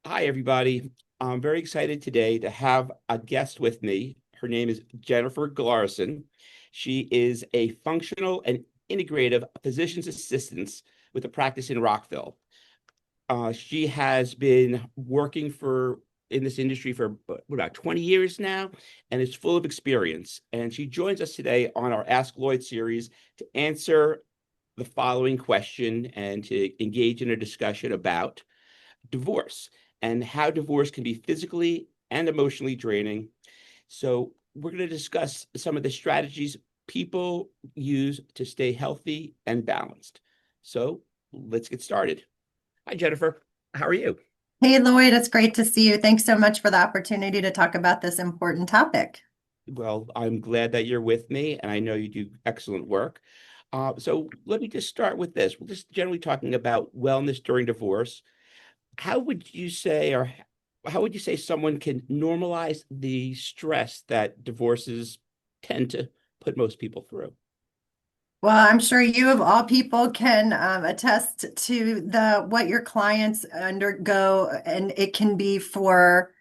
Hi, everybody. I'm very excited today to have a guest with me. Her name is Jennifer Gularson. She is a functional and integrative physician's assistant with a practice in Rockville. She has been working in this industry for about 20 years now and is full of experience. And she joins us today on our Ask Lloyd series to answer the following question and to engage in a discussion about divorce and how divorce can be physically and emotionally draining. So, we're going to discuss some of the strategies people use to stay healthy and balanced. So, let's get started. Hi, Jennifer. How are you? Hey, Lloyd, it's great to see you. Thanks so much for the opportunity to talk about this important topic. Well, I'm glad that you're with me, and I know you do excellent work. So, let me just start with this. We're just generally talking about wellness during divorce. How would you say, or how would you say someone can normalize the stress that divorces tend to put most people through? Well, I'm sure you of all people can attest to the what your clients undergo, and it can be for,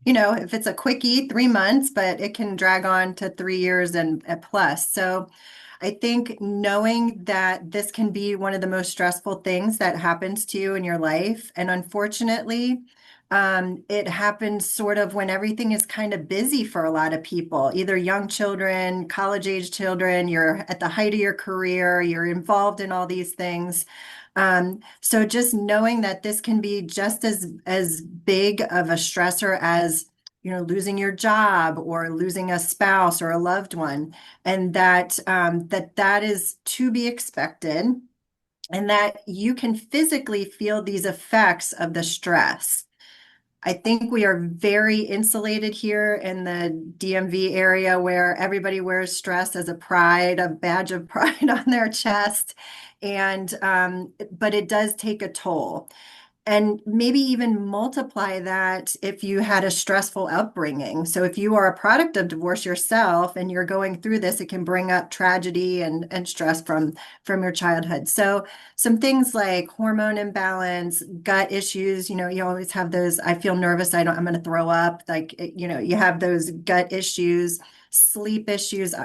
if it's a quickie, 3 months, but it can drag on to 3 years and plus. So I think knowing that this can be one of the most stressful things that happens to you in your life, and unfortunately, it happens sort of when everything is kind of busy for a lot of people, either young children, college age children, you're at the height of your career, you're involved in all these things. So just knowing that this can be just as big of a stressor as losing your job or losing a spouse or a loved one, and that is to be expected, and that you can physically feel these effects of the stress. I think we are very insulated here in the DMV area where everybody wears stress as a badge of pride on their chest. But it does take a toll. And maybe even multiply that if you had a stressful upbringing. So if you are a product of divorce yourself and you're going through this, it can bring up tragedy and stress from your childhood. So some things like hormone imbalance, gut issues, you always have those, I feel nervous, I'm going to throw up. Like, you have those gut issues, sleep issues.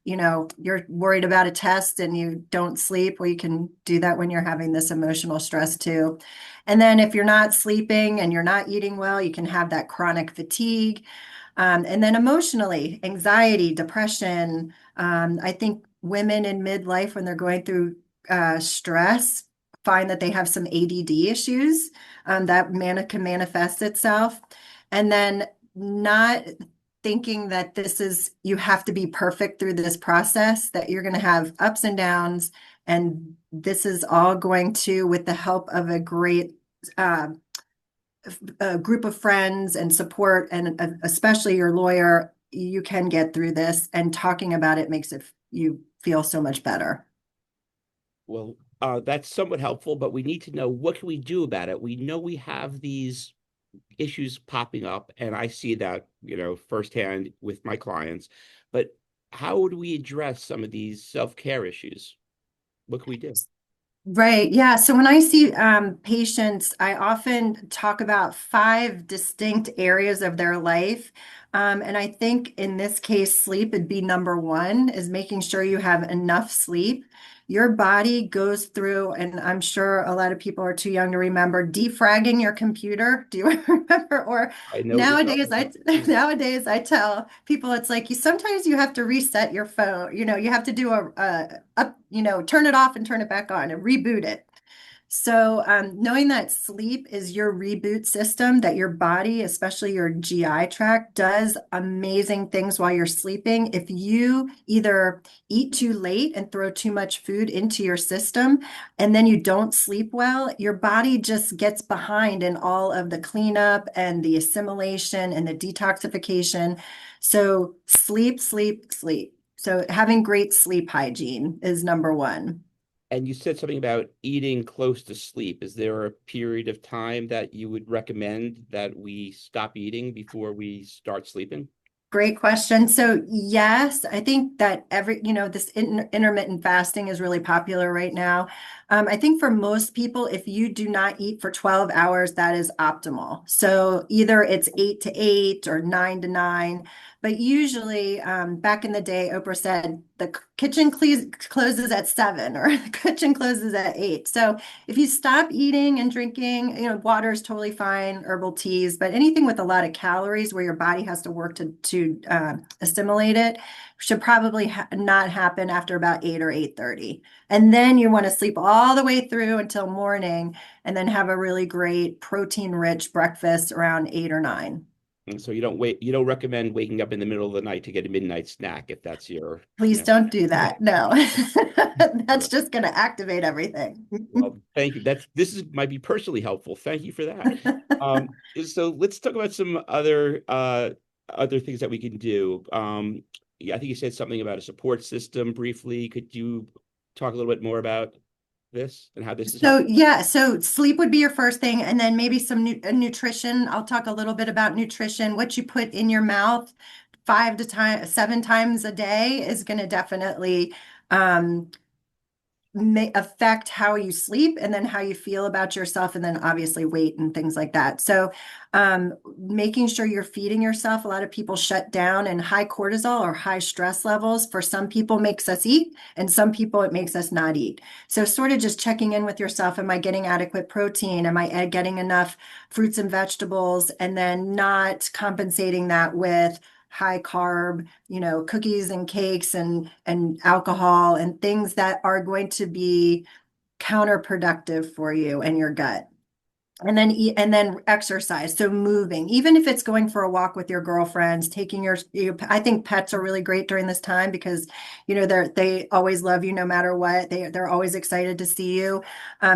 You're worried about a test and you don't sleep. Well, you can do that when you're having this emotional stress too. And then if you're not sleeping and you're not eating well, you can have that chronic fatigue. And then emotionally, anxiety, depression. I think women in midlife, when they're going through stress, find that they have some ADD issues that can manifest itself. And then not thinking that you have to be perfect through this process, that you're going to have ups and downs. And this is all going to, with the help of a great uh, group of friends and support, and especially your lawyer, you can get through this. And talking about it makes you feel so much better. Well, that's somewhat helpful, but we need to know what can we do about it. We know we have these issues popping up, and I see that, firsthand with my clients. But how would we address some of these self-care issues? What can we do? Right. Yeah. So when I see patients, I often talk about five distinct areas of their life. And I think in this case, sleep would be number one, is making sure you have enough sleep. Your body goes through, and I'm sure a lot of people are too young to remember defragging your computer. Do you remember? Or I know what you're talking nowadays, I about. nowadays I tell people it's like sometimes you have to reset your phone. You have to do turn it off and turn it back on and reboot it. So, knowing that sleep is your reboot system, that your body, especially your GI tract, does amazing things while you're sleeping. If you either eat too late and throw too much food into your system, and then you don't sleep well, your body just gets behind in all of the cleanup and the assimilation and the detoxification. So, sleep, sleep, sleep. So, having great sleep hygiene is number one. And you said something about eating close to sleep. Is there a period of time that you would recommend that we stop eating before we start sleeping? Great question. So yes, I think that this intermittent fasting is really popular right now. I think for most people, if you do not eat for 12 hours, that is optimal. So either it's 8 to 8 or 9 to 9, but usually back in the day, Oprah said the kitchen closes at 7 or the kitchen closes at 8. So if you stop eating and drinking, water is totally fine, herbal teas, but anything with a lot of calories where your body has to work to assimilate it should probably not happen after about 8 or 8:30. And then you want to sleep all the way through until morning and then have a really great protein-rich breakfast around 8 or 9. And so you don't recommend waking up in the middle of the night to get a midnight snack if that's your, Please don't do that. No, All that's right. just going to activate everything. Well, thank you. This is might be personally helpful. Thank you for that. So let's talk about some other things that we can do. Yeah, I think you said something about a support system briefly. Could you talk a little bit more about this and how this is So helpful? yeah, so sleep would be your first thing, and then maybe some nutrition. I'll talk a little bit about nutrition. What you put in your mouth 7 times a day is going to definitely um, may affect how you sleep and then how you feel about yourself, and then obviously weight and things like that. So making sure you're feeding yourself. A lot of people shut down, and high cortisol or high stress levels for some people makes us eat, and some people it makes us not eat. So sort of just checking in with yourself. Am I getting adequate protein? Am I getting enough fruits and vegetables? And then not compensating that with high carb, cookies and cakes and alcohol and things that are going to be counterproductive for you and your gut. And then eat, and then exercise. So moving, even if it's going for a walk with your girlfriends, taking I think pets are really great during this time because, they always love you no matter what. They're always excited to see you.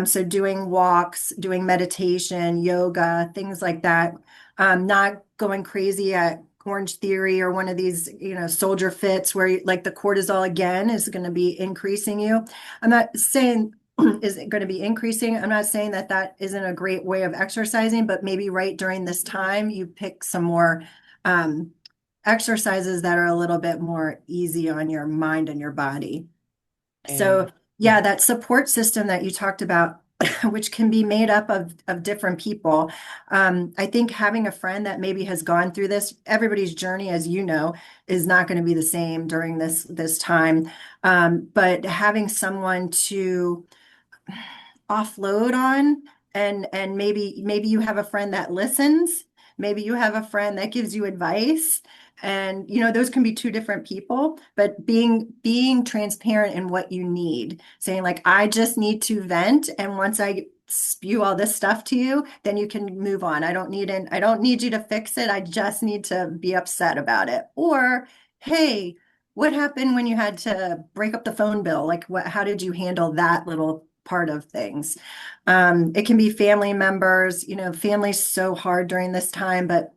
So doing walks, doing meditation, yoga, things like that. Not going crazy at Orange Theory or one of these, soldier fits where like the cortisol again is going to be increasing you. I'm not saying is going to be increasing. I'm not saying that that isn't a great way of exercising, but maybe right during this time, you pick some more um, exercises that are a little bit more easy on your mind and your body. So, And yeah, that support system that you talked about, which can be made up of different people. I think having a friend that maybe has gone through this, everybody's journey, as you know, is not going to be the same during this time. But having someone to offload on, and maybe you have a friend that listens, maybe you have a friend that gives you advice, and those can be two different people, but being transparent in what you need, saying like I just need to vent, and once I spew all this stuff to you, then you can move on. I don't need you to fix it. I just need to be upset about it. Or hey, what happened when you had to break up the phone bill? Like how did you handle that little part of things? It can be family members, family's so hard during this time, but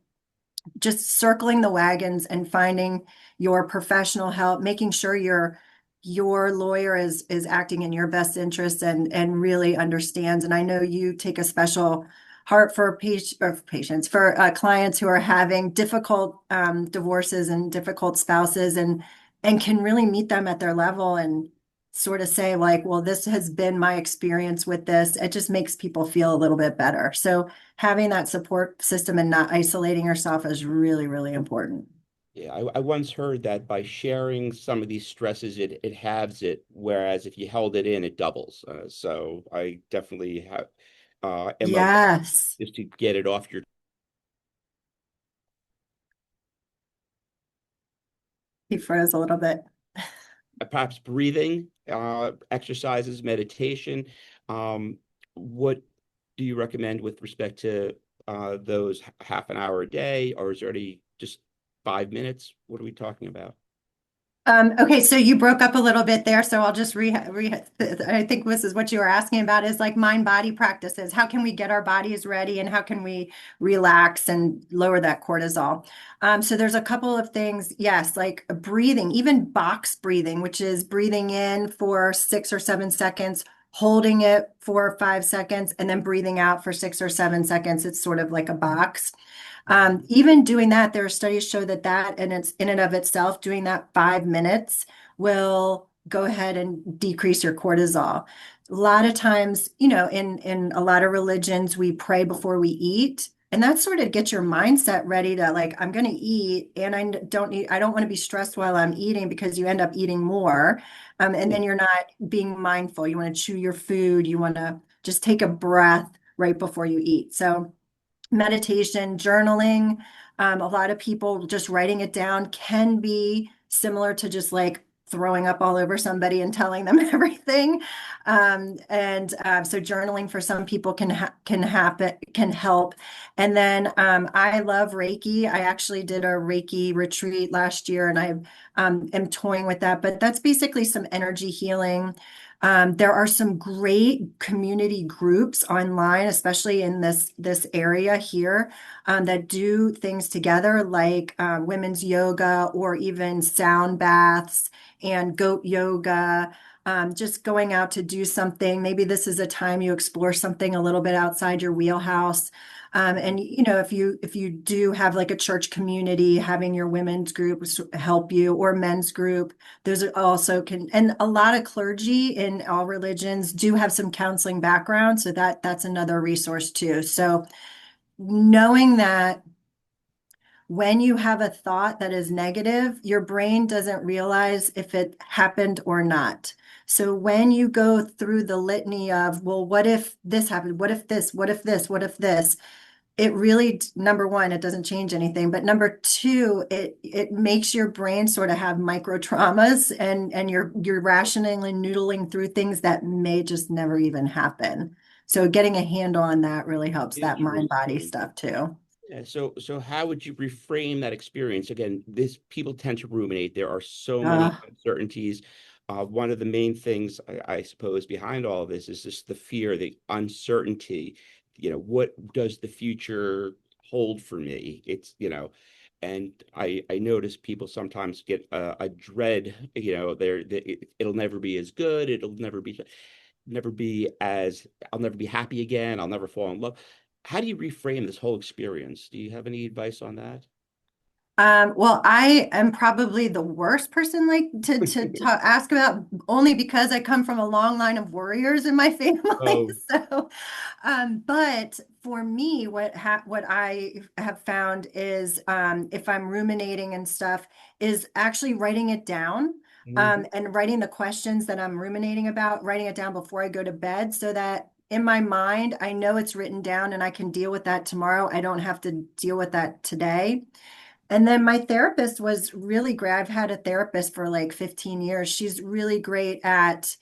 just circling the wagons and finding your professional help, making sure your lawyer is acting in your best interest and really understands. And I know you take a special heart for patients, for clients who are having difficult divorces and difficult spouses, and can really meet them at their level and sort of say like, well, this has been my experience with this. It just makes people feel a little bit better. So having that support system and not isolating yourself is really, really important. yeah, I once heard that by sharing some of these stresses, it halves it, whereas if you held it in, it doubles. So I definitely have am aware Yes. just to get it off your He froze a little bit. perhaps breathing exercises, meditation. What do you recommend with respect to those half an hour a day, or is there any just 5 minutes? What are we talking about? Okay, so you broke up a little bit there, so I'll just I think this is what you were asking about is like mind body practices. How can we get our bodies ready and how can we relax and lower that cortisol? So there's a couple of things, yes, like breathing, even box breathing, which is breathing in for 6 or 7 seconds, holding it for 5 seconds, and then breathing out for 6 or 7 seconds. It's sort of like a box. Even doing that, there are studies show that and it's in and of itself, doing that 5 minutes will go ahead and decrease your cortisol. A lot of times, in a lot of religions, we pray before we eat. And that sort of gets your mindset ready to like, I'm going to eat and I don't want to be stressed while I'm eating because you end up eating more. And then you're not being mindful. You want to chew your food. You want to just take a breath right before you eat. So meditation, journaling, a lot of people just writing it down can be similar to just like throwing up all over somebody and telling them everything. So journaling for some people can help. And then I love Reiki. I actually did a Reiki retreat last year, and I am toying with that. But that's basically some energy healing. There are some great community groups online, especially in this area here, that do things together, like women's yoga or even sound baths and goat yoga. Just going out to do something. Maybe this is a time you explore something a little bit outside your wheelhouse. And if you do have like a church community, having your women's group help you, or men's group, those are also can, and a lot of clergy in all religions do have some counseling background, so that's another resource too. So knowing that when you have a thought that is negative, your brain doesn't realize if it happened or not. So when you go through the litany of, well, what if this happened? What if this? What if this? What if this? It really, number one, it doesn't change anything. But number two, it makes your brain sort of have micro traumas, and you're rationing and noodling through things that may just never even happen. So getting a handle on that really helps that mind body Interesting. stuff too. Yeah, so how would you reframe that experience? Again, this people tend to ruminate. There are so many Uh, uncertainties. One of the main things I suppose behind all of this is just the fear, the uncertainty. What does the future hold for me? And I notice people sometimes get a dread. It'll never be as good. It'll never be as I'll never be happy again. I'll never fall in love. How do you reframe this whole experience? Do you have any advice on that? well, I am probably the worst person like to ask about, only because I come from a long line of warriors in my family. Oh, So, but for me, what I have found is, if I'm ruminating and stuff, is actually writing it down, mhm. and writing the questions that I'm ruminating about, writing it down before I go to bed, so that in my mind I know it's written down and I can deal with that tomorrow. I don't have to deal with that today. And then my therapist was really great. I've had a therapist for like 15 years. She's really great at,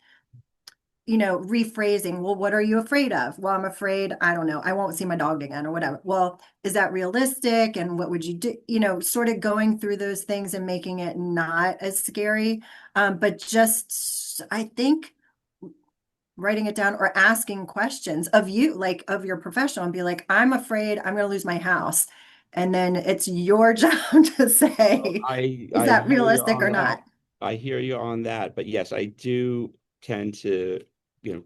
rephrasing. Well, what are you afraid of? Well, I'm afraid, I don't know, I won't see my dog again or whatever. Well, is that realistic? And what would you do? Sort of going through those things and making it not as scary. But just, I think writing it down or asking questions of you, like of your professional, and be like, I'm afraid I'm going to lose my house. And then it's your job to say, is I that hear you realistic on or that. not? I hear you on that. But yes, I do tend to, you know,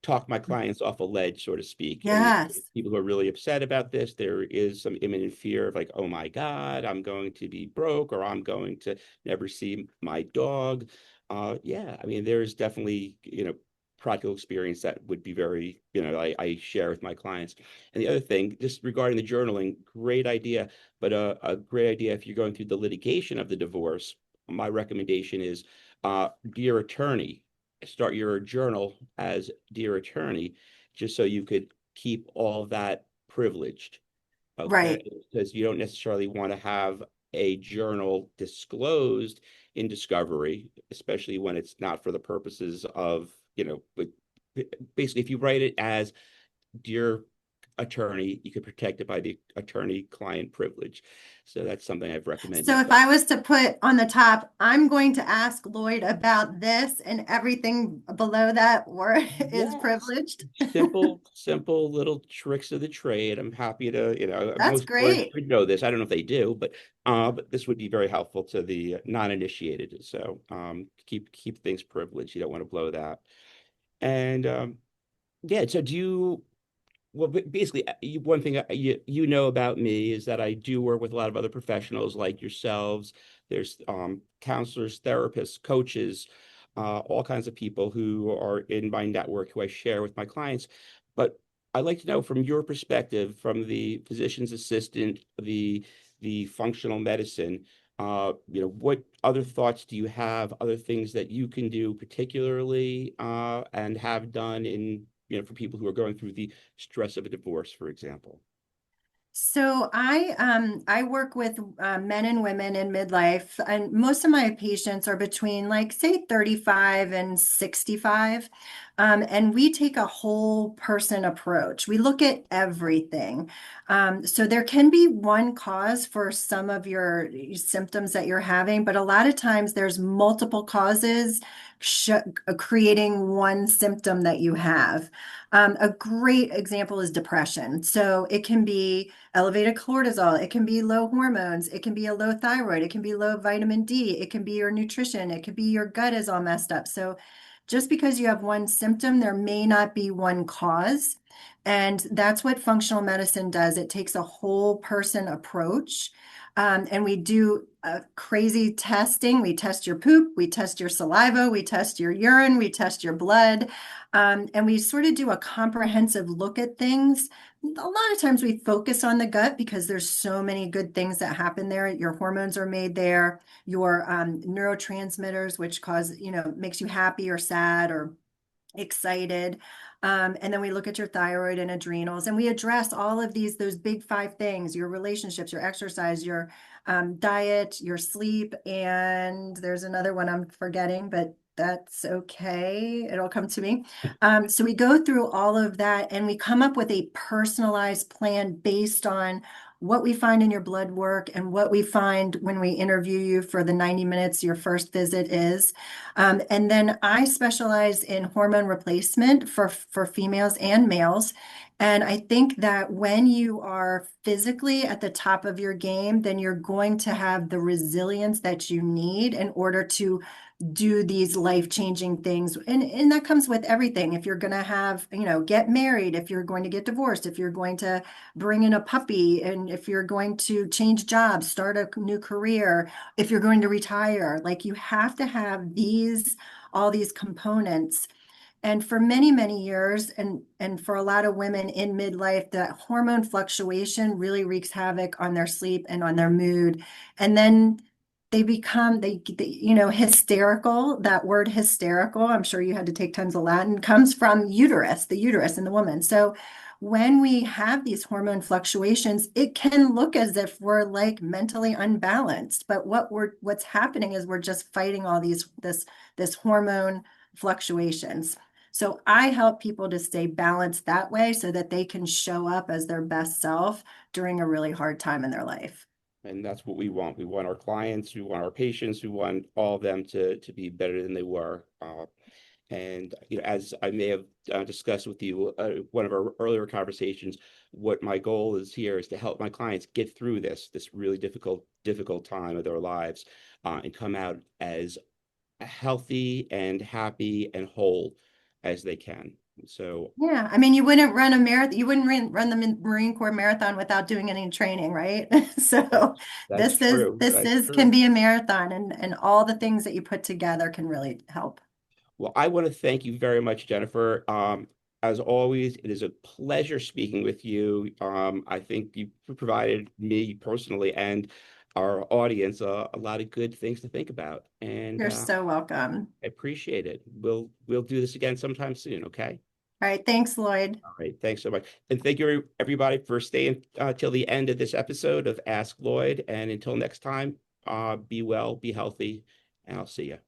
talk my clients off a ledge, so to speak. And Yes. people who are really upset about this, there is some imminent fear of like, oh my God, I'm going to be broke, or I'm going to never see my dog. Yeah, I mean, there's definitely, practical experience that would be very, I share with my clients. And the other thing, just regarding the journaling, great idea, but a great idea if you're going through the litigation of the divorce, my recommendation is, dear attorney, start your journal as dear attorney, just so you could keep all that privileged. Okay, Right. because you don't necessarily want to have a journal disclosed in discovery, especially when it's not for the purposes of, basically, if you write it as dear attorney, you could protect it by the attorney-client privilege. So that's something I've recommended. So if I was to put on the top, I'm going to ask Lloyd about this, and everything below that or is Yes. privileged. Simple little tricks of the trade. I'm happy to, That's most lawyers great. should know this. I don't know if they do, but this would be very helpful to the non-initiated. So keep things privileged. You don't want to blow that. And yeah, so do you, well, basically, one thing you know about me is that I do work with a lot of other professionals like yourselves. There's counselors, therapists, coaches, all kinds of people who are in my network who I share with my clients. But I'd like to know from your perspective, from the physician's assistant, the functional medicine, what other thoughts do you have, other things that you can do particularly and have done in, for people who are going through the stress of a divorce, for example? So I work with men and women in midlife, and most of my patients are between like say 35 and 65. And we take a whole person approach. We look at everything. So there can be one cause for some of your symptoms that you're having, but a lot of times there's multiple causes creating one symptom that you have. A great example is depression. So it can be elevated cortisol, it can be low hormones, it can be a low thyroid, it can be low vitamin D, it can be your nutrition, it could be your gut is all messed up. So just because you have one symptom, there may not be one cause. And that's what functional medicine does. It takes a whole person approach. And we do crazy testing. We test your poop, we test your saliva, we test your urine, we test your blood. And we sort of do a comprehensive look at things. A lot of times we focus on the gut because there's so many good things that happen there. Your hormones are made there, your neurotransmitters, which cause, makes you happy or sad or excited. And then we look at your thyroid and adrenals, and we address all of those big five things: your relationships, your exercise, your diet, your sleep, and there's another one I'm forgetting, but that's okay. It'll come to me. So we go through all of that and we come up with a personalized plan based on what we find in your blood work and what we find when we interview you for the 90 minutes your first visit is. And then I specialize in hormone replacement for females and males. And I think that when you are physically at the top of your game, then you're going to have the resilience that you need in order to do these life-changing things. And that comes with everything. If you're going to have, get married, if you're going to get divorced, if you're going to bring in a puppy, and if you're going to change jobs, start a new career, if you're going to retire, like you have to have all these components. And for many, many years, and for a lot of women in midlife, that hormone fluctuation really wreaks havoc on their sleep and on their mood. And then they become hysterical. That word hysterical, I'm sure you had to take tons of Latin, comes from uterus, the uterus in the woman. So when we have these hormone fluctuations, it can look as if we're like mentally unbalanced. But what's happening is we're just fighting all this hormone fluctuations. So I help people to stay balanced that way so that they can show up as their best self during a really hard time in their life. And that's what we want. We want our clients, we want our patients, we want all of them to be better than they were. And as I may have discussed with you, one of our earlier conversations, what my goal is here is to help my clients get through this really difficult time of their lives, and come out as healthy and happy and whole as they can. So Yeah, I mean, you wouldn't run a marathon, you wouldn't run the Marine Corps marathon without doing any training, right? So that's true. this That's is can true. be a marathon, and all the things that you put together can really help. Well, I want to thank you very much, Jennifer. As always, it is a pleasure speaking with you. I think you provided me personally and our audience a lot of good things to think about, and You're so welcome. I appreciate it. We'll do this again sometime soon, okay? All right, thanks, Lloyd. All right, thanks so much, and thank you everybody for staying till the end of this episode of Ask Lloyd. And until next time, be well, be healthy, and I'll see you.